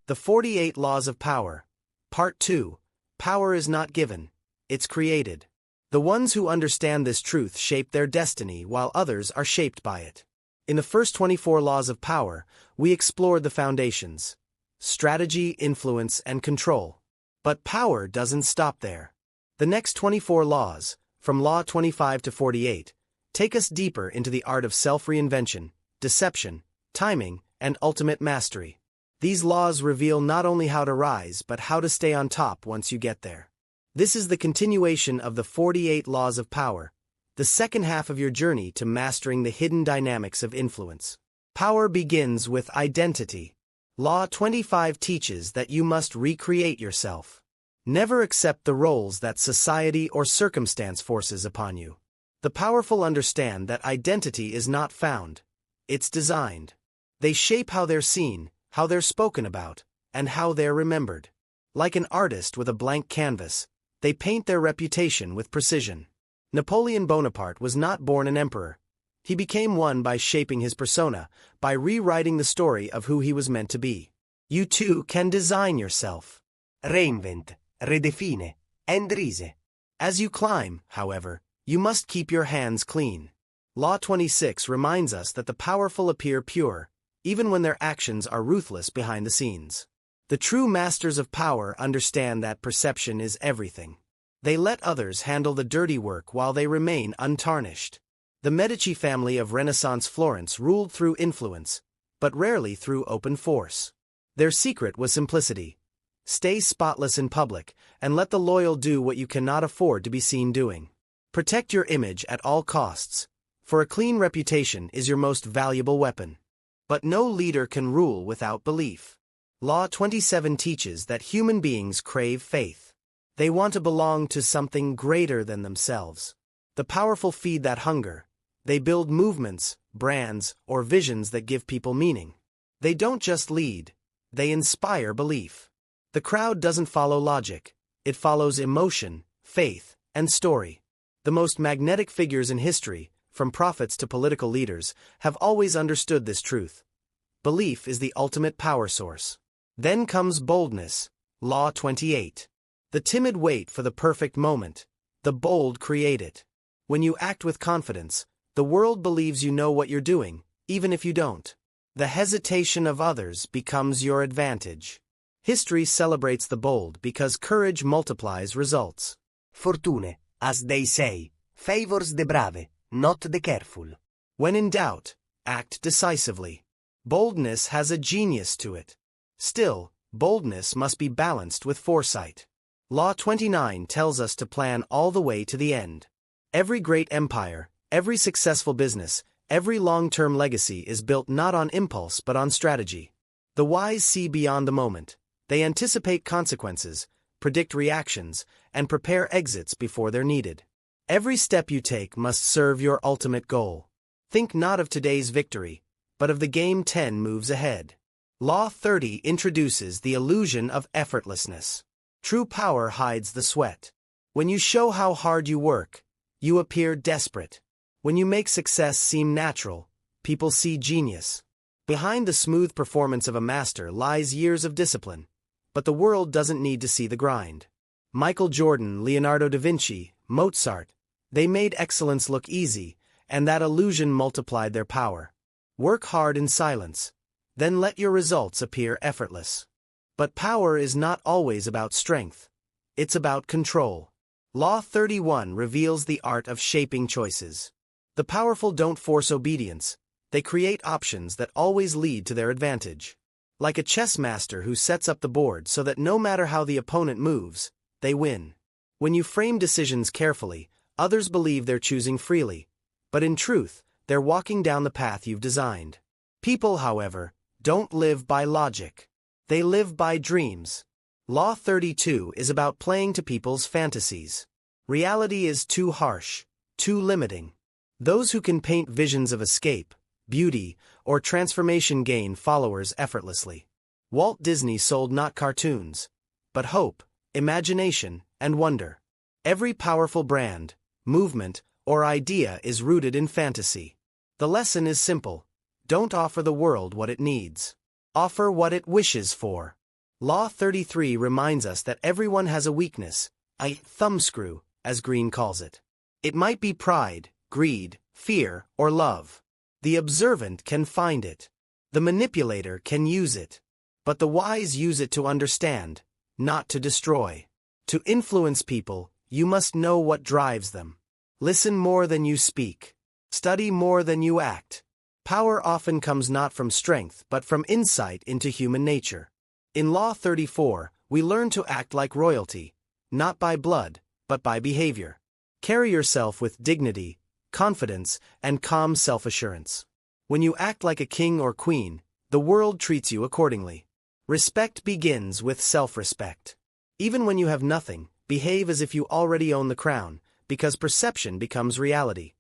The 48 Laws of Power. Part 2. Power is not given, it's created. The ones who understand this truth shape their destiny while others are shaped by it. In the first 24 Laws of Power, we explored the foundations: strategy, influence, and control. But power doesn't stop there. The next 24 laws, from Law 25 to 48, take us deeper into the art of self-reinvention, deception, timing, and ultimate mastery. These laws reveal not only how to rise but how to stay on top once you get there. This is the continuation of the 48 Laws of Power, the second half of your journey to mastering the hidden dynamics of influence. Power begins with identity. Law 25 teaches that you must recreate yourself. Never accept the roles that society or circumstance forces upon you. The powerful understand that identity is not found, it's designed. They shape how they're seen, how they're spoken about, and how they're remembered. Like an artist with a blank canvas, they paint their reputation with precision. Napoleon Bonaparte was not born an emperor. He became one by shaping his persona, by rewriting the story of who he was meant to be. You too can design yourself. Reinvent, redefine, and rise. As you climb, however, you must keep your hands clean. Law 26 reminds us that the powerful appear pure, even when their actions are ruthless behind the scenes. The true masters of power understand that perception is everything. They let others handle the dirty work while they remain untarnished. The Medici family of Renaissance Florence ruled through influence, but rarely through open force. Their secret was simplicity. Stay spotless in public, and let the loyal do what you cannot afford to be seen doing. Protect your image at all costs, for a clean reputation is your most valuable weapon. But no leader can rule without belief. Law 27 teaches that human beings crave faith. They want to belong to something greater than themselves. The powerful feed that hunger. They build movements, brands, or visions that give people meaning. They don't just lead, they inspire belief. The crowd doesn't follow logic, it follows emotion, faith, and story. The most magnetic figures in history, from prophets to political leaders, have always understood this truth. Belief is the ultimate power source. Then comes boldness. Law 28. The timid wait for the perfect moment. The bold create it. When you act with confidence, the world believes you know what you're doing, even if you don't. The hesitation of others becomes your advantage. History celebrates the bold because courage multiplies results. Fortune, as they say, favors the brave, not the careful. When in doubt, act decisively. Boldness has a genius to it. Still, boldness must be balanced with foresight. Law 29 tells us to plan all the way to the end. Every great empire, every successful business, every long-term legacy is built not on impulse but on strategy. The wise see beyond the moment. They anticipate consequences, predict reactions, and prepare exits before they're needed. Every step you take must serve your ultimate goal. Think not of today's victory, but of the game 10 moves ahead. Law 30 introduces the illusion of effortlessness. True power hides the sweat. When you show how hard you work, you appear desperate. When you make success seem natural, people see genius. Behind the smooth performance of a master lies years of discipline, but the world doesn't need to see the grind. Michael Jordan, Leonardo da Vinci, Mozart, they made excellence look easy, and that illusion multiplied their power. Work hard in silence, then let your results appear effortless. But power is not always about strength. It's about control. Law 31 reveals the art of shaping choices. The powerful don't force obedience. They create options that always lead to their advantage. Like a chess master who sets up the board so that no matter how the opponent moves, they win. When you frame decisions carefully, others believe they're choosing freely. But in truth, they're walking down the path you've designed. People, however, don't live by logic. They live by dreams. Law 32 is about playing to people's fantasies. Reality is too harsh, too limiting. Those who can paint visions of escape, beauty, or transformation gain followers effortlessly. Walt Disney sold not cartoons, but hope, imagination, and wonder. Every powerful brand, movement, or idea is rooted in fantasy. The lesson is simple. Don't offer the world what it needs. Offer what it wishes for. Law 33 reminds us that everyone has a weakness, a thumbscrew, as Greene calls it. It might be pride, greed, fear, or love. The observant can find it. The manipulator can use it. But the wise use it to understand, not to destroy. To influence people, you must know what drives them. Listen more than you speak. Study more than you act. Power often comes not from strength but from insight into human nature. In Law 34, we learn to act like royalty, not by blood, but by behavior. Carry yourself with dignity, confidence, and calm self-assurance. When you act like a king or queen, the world treats you accordingly. Respect begins with self-respect. Even when you have nothing, behave as if you already own the crown, because perception becomes reality.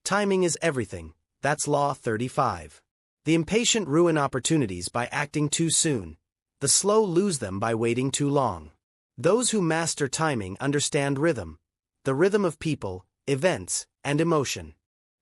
Timing is everything. That's Law 35. The impatient ruin opportunities by acting too soon. The slow lose them by waiting too long. Those who master timing understand rhythm, the rhythm of people, events, and emotion.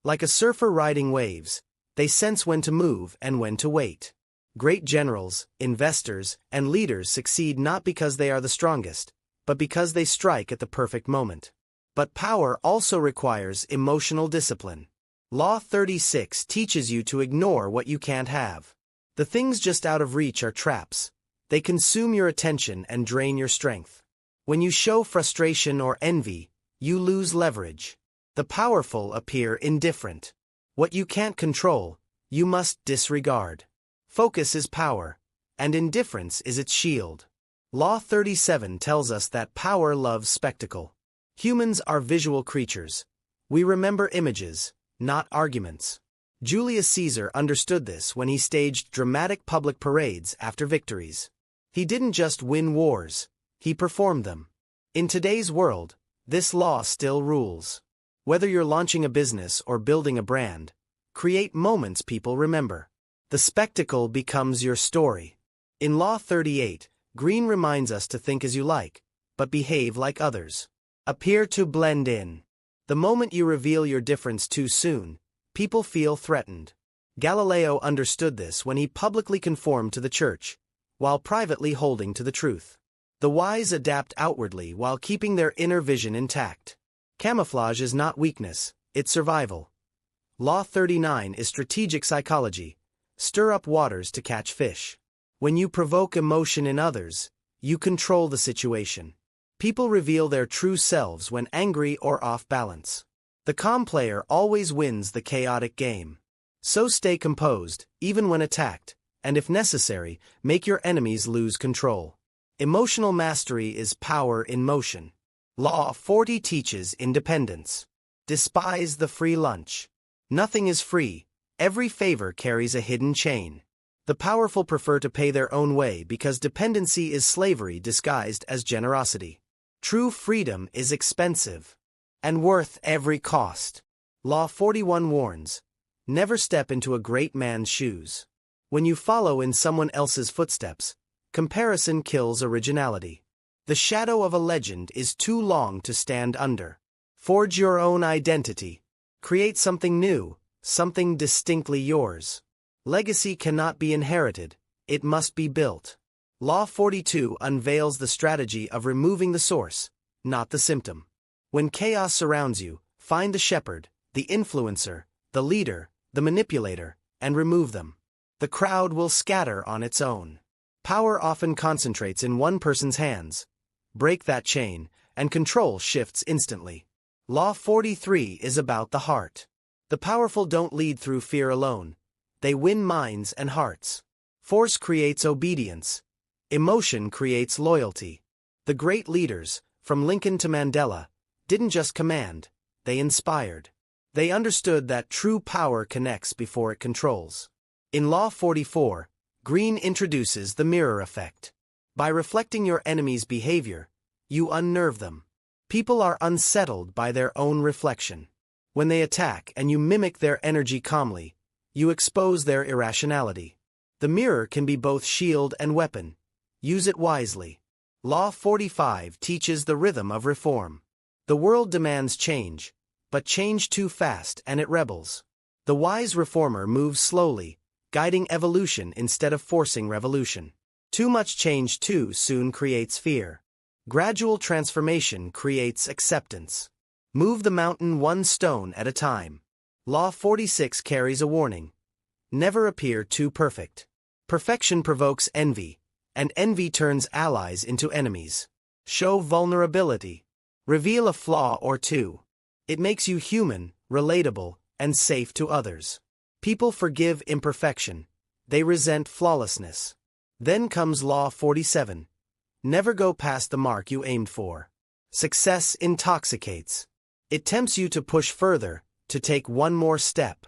Like a surfer riding waves, they sense when to move and when to wait. Great generals, investors, and leaders succeed not because they are the strongest, but because they strike at the perfect moment. But power also requires emotional discipline. Law 36 teaches you to ignore what you can't have. The things just out of reach are traps. They consume your attention and drain your strength. When you show frustration or envy, you lose leverage. The powerful appear indifferent. What you can't control, you must disregard. Focus is power, and indifference is its shield. Law 37 tells us that power loves spectacle. Humans are visual creatures. We remember images, not arguments. Julius Caesar understood this when he staged dramatic public parades after victories. He didn't just win wars, he performed them. In today's world, this law still rules. Whether you're launching a business or building a brand, create moments people remember. The spectacle becomes your story. In Law 38, Greene reminds us to think as you like, but behave like others. Appear to blend in. The moment you reveal your difference too soon, people feel threatened. Galileo understood this when he publicly conformed to the church, while privately holding to the truth. The wise adapt outwardly while keeping their inner vision intact. Camouflage is not weakness, it's survival. Law 39 is strategic psychology. Stir up waters to catch fish. When you provoke emotion in others, you control the situation. People reveal their true selves when angry or off balance. The calm player always wins the chaotic game. So stay composed, even when attacked, and if necessary, make your enemies lose control. Emotional mastery is power in motion. Law 40 teaches independence. Despise the free lunch. Nothing is free. Every favor carries a hidden chain. The powerful prefer to pay their own way because dependency is slavery disguised as generosity. True freedom is expensive and worth every cost. Law 41 warns, never step into a great man's shoes. When you follow in someone else's footsteps, comparison kills originality. The shadow of a legend is too long to stand under. Forge your own identity. Create something new, something distinctly yours. Legacy cannot be inherited, it must be built. Law 42 unveils the strategy of removing the source, not the symptom. When chaos surrounds you, find the shepherd, the influencer, the leader, the manipulator, and remove them. The crowd will scatter on its own. Power often concentrates in one person's hands. Break that chain, and control shifts instantly. Law 43 is about the heart. The powerful don't lead through fear alone. They win minds and hearts. Force creates obedience. Emotion creates loyalty. The great leaders, from Lincoln to Mandela, didn't just command, they inspired. They understood that true power connects before it controls. In Law 44, Greene introduces the mirror effect. By reflecting your enemy's behavior, you unnerve them. People are unsettled by their own reflection. When they attack and you mimic their energy calmly, you expose their irrationality. The mirror can be both shield and weapon. Use it wisely. Law 45 teaches the rhythm of reform. The world demands change, but change too fast and it rebels. The wise reformer moves slowly, guiding evolution instead of forcing revolution. Too much change too soon creates fear. Gradual transformation creates acceptance. Move the mountain one stone at a time. Law 46 carries a warning. Never appear too perfect. Perfection provokes envy, and envy turns allies into enemies. Show vulnerability. Reveal a flaw or two. It makes you human, relatable, and safe to others. People forgive imperfection. They resent flawlessness. Then comes Law 47. Never go past the mark you aimed for. Success intoxicates. It tempts you to push further, to take one more step.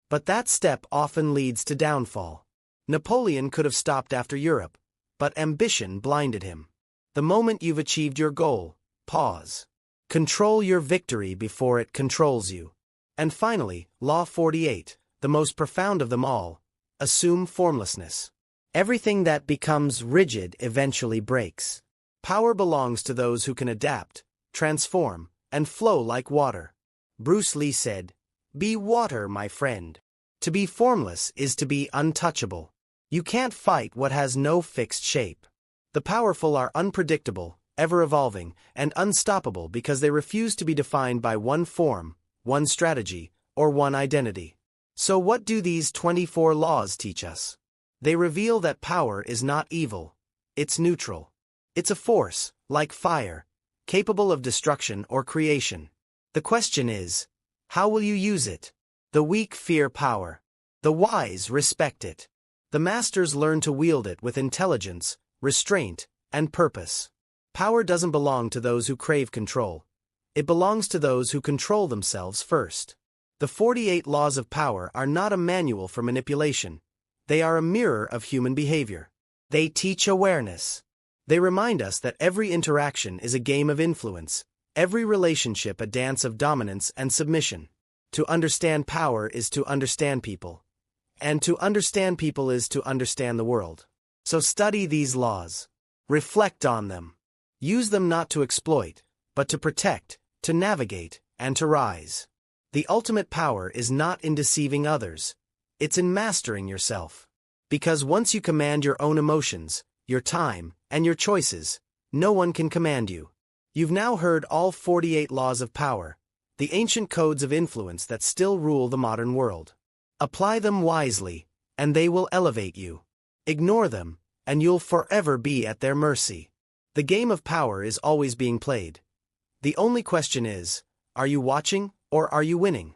But that step often leads to downfall. Napoleon could have stopped after Europe, but ambition blinded him. The moment you've achieved your goal, pause. Control your victory before it controls you. And finally, Law 48, the most profound of them all, assume formlessness. Everything that becomes rigid eventually breaks. Power belongs to those who can adapt, transform, and flow like water. Bruce Lee said, "Be water, my friend." To be formless is to be untouchable. You can't fight what has no fixed shape. The powerful are unpredictable, ever-evolving, and unstoppable because they refuse to be defined by one form, one strategy, or one identity. So what do these 24 laws teach us? They reveal that power is not evil. It's neutral. It's a force, like fire, capable of destruction or creation. The question is, how will you use it? The weak fear power. The wise respect it. The masters learn to wield it with intelligence, restraint, and purpose. Power doesn't belong to those who crave control. It belongs to those who control themselves first. The 48 laws of power are not a manual for manipulation. They are a mirror of human behavior. They teach awareness. They remind us that every interaction is a game of influence, every relationship a dance of dominance and submission. To understand power is to understand people. And to understand people is to understand the world. So study these laws. Reflect on them. Use them not to exploit, but to protect, to navigate, and to rise. The ultimate power is not in deceiving others. It's in mastering yourself. Because once you command your own emotions, your time, and your choices, no one can command you. You've now heard all 48 laws of power, the ancient codes of influence that still rule the modern world. Apply them wisely, and they will elevate you. Ignore them, and you'll forever be at their mercy. The game of power is always being played. The only question is, are you watching, or are you winning?